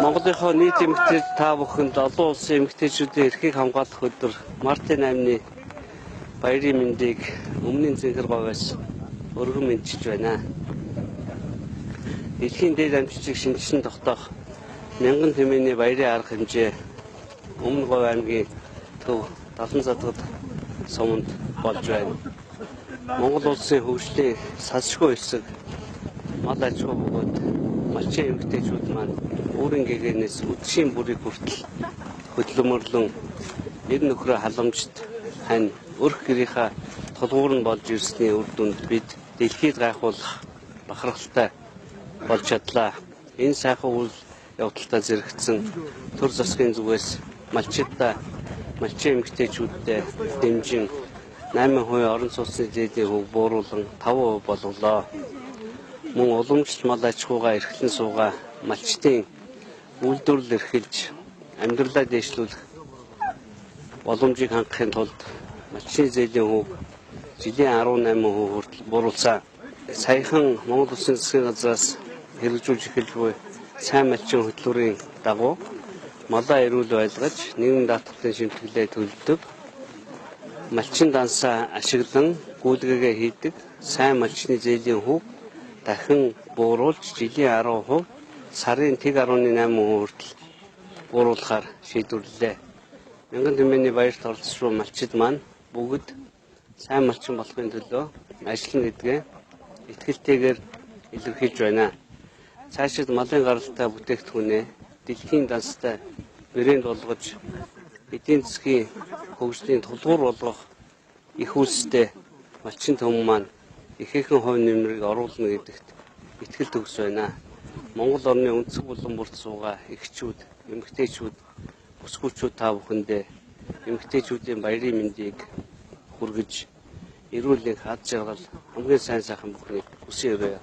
Монголынхоо нийт эмэгтэй та бүхэнд олон улсын эмэгтэйчүүдийн эрхийг хамгаалах өдөр Мартин 8-ны баярын мэндийг өмнгийн зэнхэр говьоос өргөн мэдчилж байна. Дэлхийн дээд амжилтыг шинжилэн тогтоох мянган тэмээний баярын арга хэмжээ Өмнө Говь аймгийн төв Далан задгад суманд болж байна. Монгол улсын хөгжлийн салшгүй хэсэг мал аж ахуй бөгөөд малчин эмэгтэйчүүд маань өөрийн гэгээнээс үдшийн бүрийг хүртэл хөдөлмөрлөн нэг нөхрөө халамжт хань өрх гэрийнхаа тулгуур нь болж ирсний үр дүнд бид дэлхийд гайхуулах бахархалтай болж чадлаа. Энэ сайхан үйл явдалтай зэрэгцсэн төр засгийн зүгээс малчин эмэгтэйчүүдтэй дэмжин 8% орон сууцны зээлийн хөв бууруулан 5% болголоо. Мөн уламжлалт мал аж ахуйгаа эрхлэн суугаа малчтын үйлдвэрлэл эрхэлж амьдралаа дэвшлүүлэх боломжийг хангахын тулд малчны зээлийн хөв жилийн 18% хүртэл бууруулсан. Саяхан Монгол Улсын засгийн газраас хэрэгжүүлж эхэлж буй сайн малчин хөтөлбөрийн дагуу малаа эрүүл байлгаж нийгэм даатгалын шимтгэлээ төлөвлөдөг, малчин дансаа ашиглан гүйлгээгээ хийдэг сайн малчны зээлийн хөв дахин бууруулж жилийн 10%, сарын 1.8% хүртэл бууруулахаар шийдвэрлэлээ. Мянган тэмээний баярт оролцож буй малчид маань бүгд сайн малчин болохын төлөө ажиллана гэдгээ итгэлтэйгээр илэрхийлж байна. Цаашид малын гаралтай бүтээгдэхүүнээ дэлхийн данстай брэнд болгож эдийн засгийн хөгжлийн тулгуур болгох их үйлстэй малчин төмөн маань ихээхэн хувь нэмрийг оруулна гэдэгт итгэл төгс байна. Монгол орны өнцөг булан бүрт суугаа эхчүүд, эмэгтэйчүүд, бүсгүйчүүд та бүхэндээ эмэгтэйчүүдийн баярын мэндийг хүргэж эрүүл нэг хад жаргал хамгийн сайн сайхан бүхнийг хүсье өрөөё.